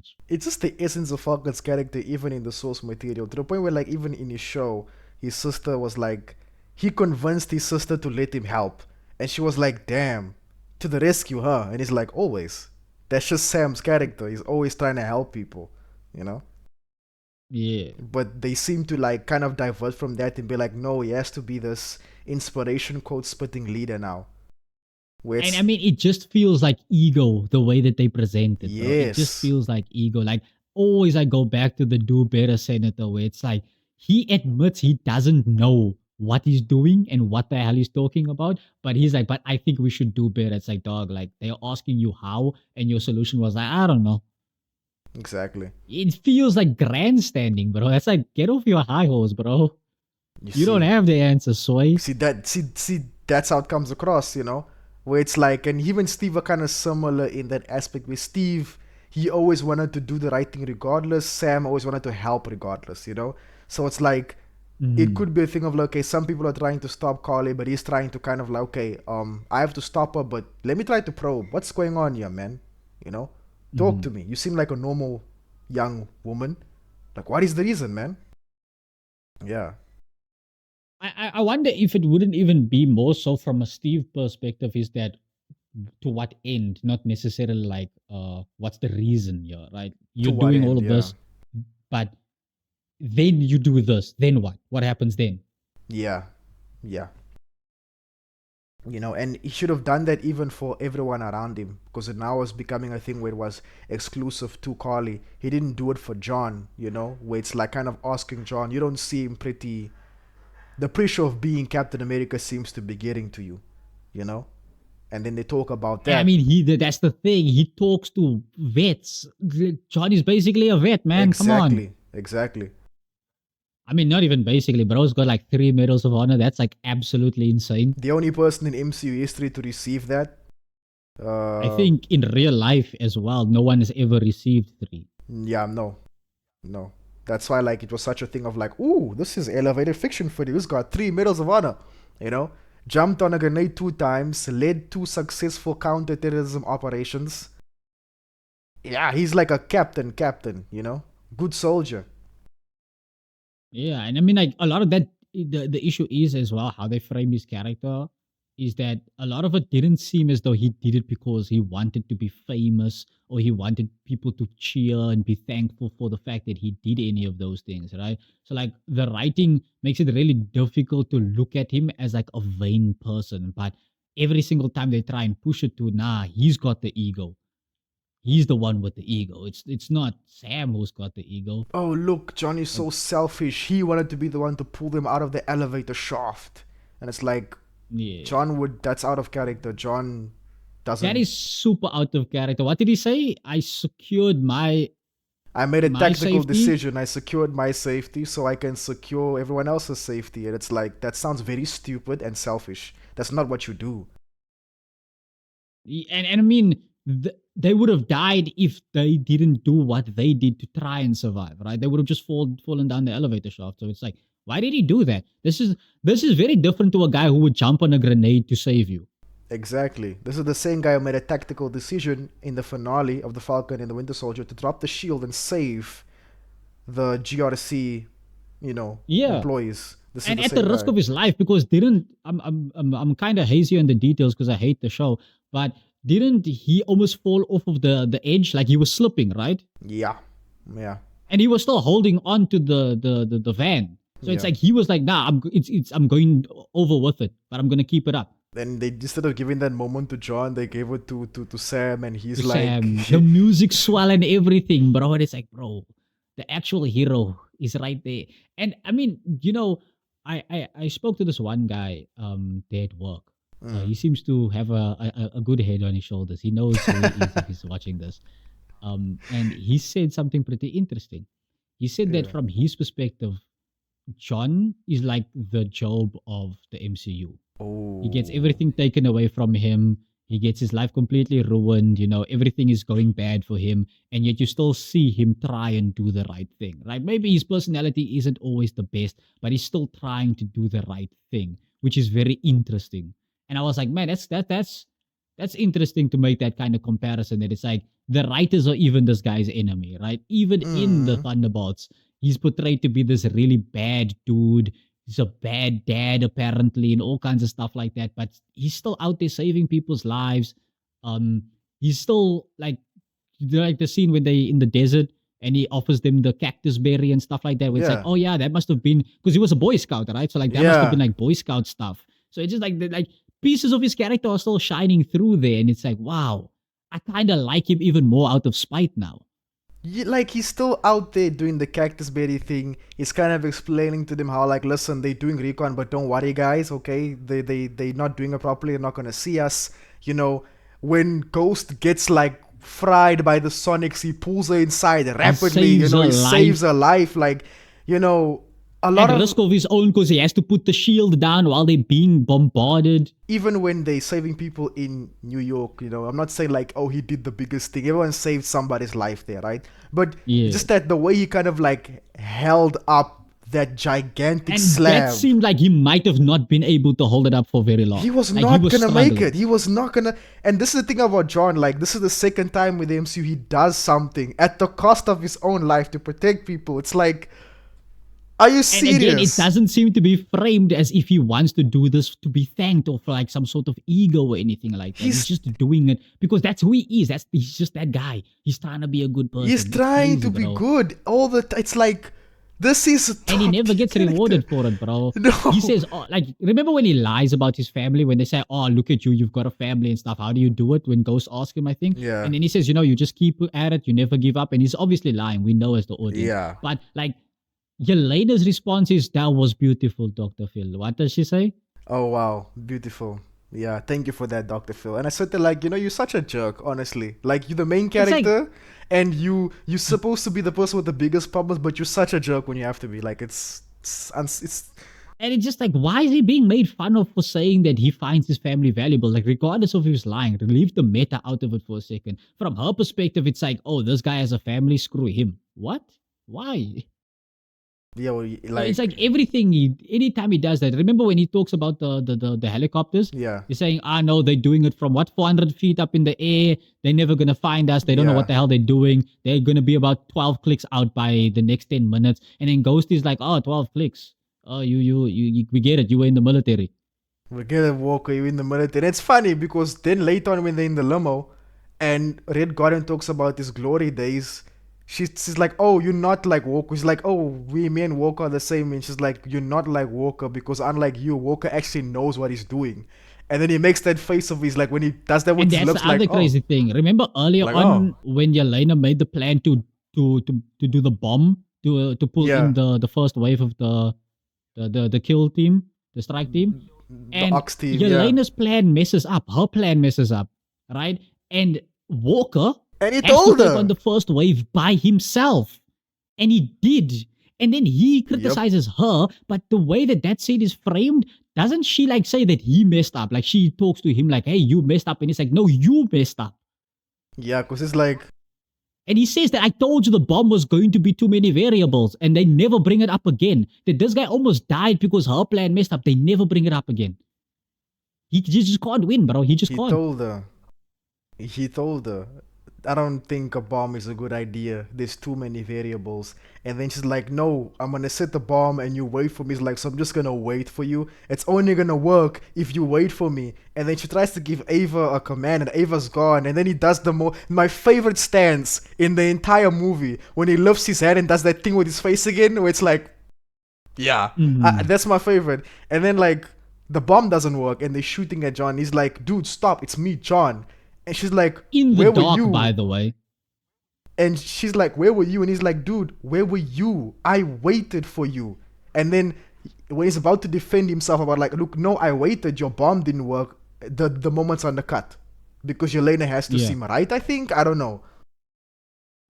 much. It's just the essence of Falcon's character, even in the source material, to the point where, like, even in his show, his sister was like, he convinced his sister to let him help, and she was like, "Damn, to the rescue, huh?" And he's like, "Always." That's just Sam's character. He's always trying to help people, you know. Yeah. But they seem to like kind of divert from that and be like, "No, he has to be this inspiration quote spitting leader now." Where And it's I mean, it just feels like ego the way that they present it, bro. It just yes, feels like ego. Like, always I go back to the do better senator where it's like he admits he doesn't know what he's doing and what the hell he's talking about. But he's like, but I think we should do better. It's like, dog, like they're asking you how, and your solution was like, I don't know. exactly. It feels like grandstanding, bro. It's like, get off your high horse, bro. You You don't see, have the answer, soy. see that's how it comes across, you know, where it's like, and him and Steve are kind of similar in that aspect. Where Steve, he always wanted to do the right thing regardless. Sam always wanted to help regardless, you know. So it's like it Mm-hmm. could be a thing of like, okay, some people are trying to stop Carly, but he's trying to kind of like, okay, I have to stop her, but let me try to probe what's going on here, man. You know, talk Mm-hmm. to me. You seem like a normal young woman. Like, what is the reason, man? Yeah, I wonder if it wouldn't even be more so from a Steve perspective, is that to what end, not necessarily like what's the reason here, right? to You're what doing all end? of Yeah, this, but then you do this, then what happens then? yeah, yeah. You know, and he should have done that even for everyone around him, because it now was becoming a thing where it was exclusive to Carly. He didn't do it for John, you know, where it's like kind of asking John, you don't seem pretty. The pressure of being Captain America seems to be getting to you, you know? And then they talk about I that. mean, that's the thing. He talks to vets. John is basically a vet, man. Come on. Exactly, exactly. I mean, not even basically, bro's got like 3 medals of honor. That's like absolutely insane. The only person in MCU history to receive that, I uh, think in real life as well, no one has ever received 3. yeah, no, no. That's why, like, it was such a thing of like, ooh, this is elevated fiction for you. Who's got 3 medals of honor, you know? Jumped on a grenade 2 times, led 2 successful counterterrorism operations. Yeah, he's like a captain, you know? Good soldier. Yeah, and I mean, like a lot of that, the issue is as well how they frame his character is that a lot of it didn't seem as though he did it because he wanted to be famous or he wanted people to cheer and be thankful for the fact that he did any of those things, right? So like the writing makes it really difficult to look at him as like a vain person, but every single time they try and push it to, nah, he's got the ego. He's the one with the ego. It's not Sam who's got the ego. Oh, look, Johnny's so selfish. He wanted to be the one to pull them out of the elevator shaft. And it's like, Yeah. John would, that's out of character. John That doesn't. is super out of character. What did he say? I secured I made a my tactical safety. decision. I secured my safety so I can secure everyone else's safety. And it's like, that sounds very stupid and selfish. That's not what you do. And I mean, they would have died if they didn't do what they did to try and survive, right? They would have just fallen down the elevator shaft. So it's like, why did he do that? This is very different to a guy who would jump on a grenade to save you. Exactly. This is the same guy who made a tactical decision in the finale of The Falcon and the Winter Soldier to drop the shield and save the GRC, Yeah, employees. This is and the at the same risk guy. of his life, because didn't I'm kind of hazy on the details because I hate the show, but didn't he almost fall off of the edge, like he was slipping, right? Yeah. Yeah. And he was still holding on to the van. So it's Yeah. like he was like, nah, I'm going over with it, but I'm gonna keep it up. Then they, instead of giving that moment to John, they gave it to Sam, and he's To like, Sam, the music swell and everything, bro. And it's like, bro, the actual hero is right there. And I mean, I spoke to this one guy there at work. mm. He seems to have a good head on his shoulders. He knows who he is if he's watching this. And he said something pretty interesting. He said that Yeah. from his perspective, John is like the Job of the MCU. He gets Oh. everything taken away from him. He gets his life completely ruined. Everything is going bad for him. And yet you still see him try and do the right thing, right? Maybe his personality isn't always the best, but he's still trying to do the right thing, which is very interesting. And I was like, man, that's That's interesting to make that kind of comparison. That it's like the writers are even this guy's enemy, right? Even in the Mm. Thunderbolts, he's portrayed to be this really bad dude. He's a bad dad, apparently, and all kinds of stuff like that. But he's still out there saving people's lives. He's still like the scene when they in the desert and he offers them the cactus berry and stuff like that. Where it's like, Yeah. oh yeah, that must have been because he was a Boy Scout, right? So like that must have Yeah. been like Boy Scout stuff. So it's just like pieces of his character are still shining through there, and it's like, wow, I kind of like him even more out of spite now. Like he's still out there doing the cactus berry thing. He's kind of explaining to them how like, listen, they're doing recon, but don't worry, guys. Okay, they not doing it properly. They're not gonna see us. You know, when Ghost gets like fried by the Sonics, he pulls her inside rapidly. You saves know, her he saves life. her life. Like, you know, a lot At of risk of his own because he has to put the shield down while they're being bombarded. even when they saving people in New York, you know, I'm not saying like, oh, he did the biggest thing. Everyone saved somebody's life there, right? But Yeah. just that the way he kind of like held up that gigantic And slab. that seemed like he might have not been able to hold it up for very long. He was Like, not gonna make struggling. it. He was not gonna. And this is the thing about John. Like, this is the second time with the MCU he does something at the cost of his own life to protect people. It's like, are you And serious? again, it doesn't seem to be framed as if he wants to do this to be thanked or for like some sort of ego or anything like that. He's just doing it because that's who he is. He's just that guy. He's trying to be a good person. He's It's trying to crazy, be bro. good all the time. It's like, this is a And he top never tier gets character. rewarded for it, bro. No. He says, oh, like, remember when he lies about his family when they say, oh, look at you, you've got a family and stuff. How do you do it? When Ghost asks him, I think. Yeah. And then he says, you know, you just keep at it, you never give up. And he's obviously lying. We know as the audience. Yeah. But like, Yelena's response is, that was beautiful, Dr. Phil. What does she say? Oh wow, beautiful. Yeah, thank you for that, Dr. Phil. And I said to like, you know, you're such a jerk, honestly. Like you're the main like- character and you're supposed to be the person with the biggest problems, but you're such a jerk when you have to be. Like it's And it's just like, why is he being made fun of for saying that he finds his family valuable? Like, regardless of if he's lying, leave the meta out of it for a second. From her perspective, it's like, oh, this guy has a family, screw him. What? Why? yeah, well, So like it's like everything anytime he does that. Remember when he talks about the helicopters? yeah. He's saying, no, they're doing it from what, 400 feet up in the air. They're never going to find us. They don't know Yeah. what the hell they're doing. They're going to be about 12 clicks out by the next 10 minutes. And then Ghost is like, 12 clicks. Oh, you we get it. You were in the military. We get a Walker, you in the military. And it's funny because then later on when they're in the limo and Red Guardian talks about his glory days, she's like, oh, you're not like Walker. She's like, oh, me and Walker are the same. And she's like, you're not like Walker because unlike you, Walker actually knows what he's doing. And then he makes that face of his like when he does that with And his that's lips the other like, crazy thing. Remember earlier Like, on when Yelena made the plan to do the bomb to pull Yeah. in the first wave of the kill team, the strike team. the And Ox team. Yeah. Yelena's plan messes up. Her plan messes up, right? And Walker And he has to told take her. on the first wave by himself. And he did. And then he criticizes her, but the way that scene is framed, doesn't she like say that he messed up? Like she talks to him like, hey, you messed up. And he's like, no, you messed up. Yeah, because it's like, And he says that I told you the bomb was going to be too many variables and they never bring it up again. That this guy almost died because her plan messed up. They never bring it up again. He just can't win, bro. He just he can't. told her. He told her, I don't think a bomb is a good idea. There's too many variables. And then she's like, no, I'm going to set the bomb and you wait for me. He's like, so I'm just going to wait for you. It's only going to work if you wait for me. And then she tries to give Ava a command and Ava's gone. And then he does my favorite stance in the entire movie when he lifts his head and does that thing with his face again where it's like, yeah, that's my favorite. And then like the bomb doesn't work and they're shooting at John. He's like, dude, stop. It's me, John. And she's like, In the where dark, were you? by the way. And she's like, where were you? And he's like, dude, where were you? I waited for you. And then when he's about to defend himself about like, look, no, I waited. Your bomb didn't work. The moment's on the cut. Because Yelena has to Yeah. seem right, I think. I don't know.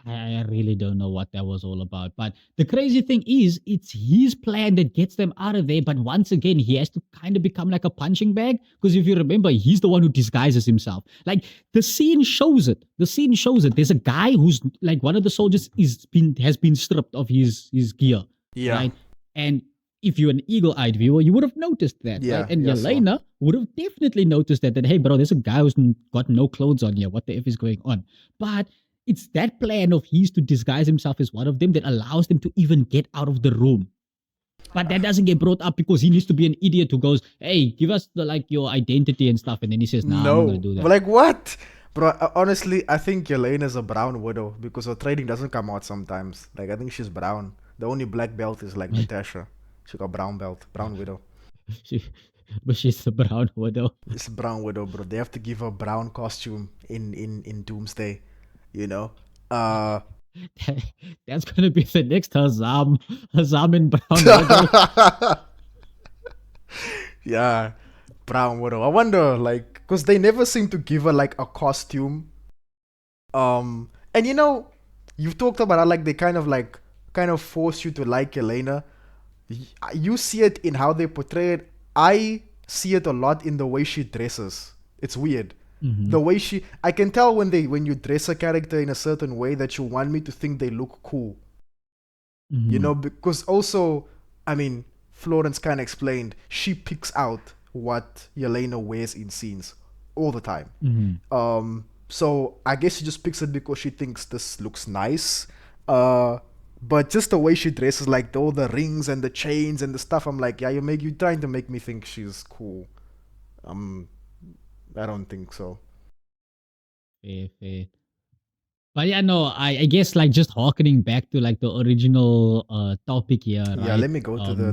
I really don't know what that was all about. But the crazy thing is, it's his plan that gets them out of there. But once again, he has to kind of become like a punching bag. Because if you remember, he's the one who disguises himself. Like, the scene shows it. The scene shows it. There's a guy who's, like, one of the soldiers has been stripped of his gear. Yeah. Right? And if you're an eagle-eyed viewer, you would have noticed that, right? Yeah, And yeah, so Yelena would have definitely noticed that, hey, bro, there's a guy who's got no clothes on here. What the F is going on? But it's that plan of his to disguise himself as one of them that allows them to even get out of the room. But that doesn't get brought up because he needs to be an idiot who goes, hey, give us your identity and stuff. And then he says, nah, I'm not going no. to do that. But like what? Bro, honestly, I think Yelena's a brown widow because her trading doesn't come out sometimes. Like, I think she's brown. The only black belt is like Natasha. She got brown belt, brown widow. But she's a brown widow. It's brown widow, bro. They have to give her brown costume in Doomsday, you know. That's gonna be the next Hazam in brown widow. Yeah, brown widow. I wonder, like, because they never seem to give her like a costume. And you've talked about how like they kind of force you to like Elena. You see it in how they portray it. I see it a lot in the way she dresses. It's weird. Mm-hmm. The way I can tell when you dress a character in a certain way that you want me to think they look cool. Mm-hmm. Because also, I mean, Florence kind of explained, she picks out what Yelena wears in scenes all the time. Mm-hmm. So I guess she just picks it because she thinks this looks nice. But just the way she dresses, like all the rings and the chains and the stuff, I'm like, yeah, you're trying to make me think she's cool. I don't think so. Fair. But yeah, no, I guess like just harkening back to like the original topic here, Yeah, right? let me go to the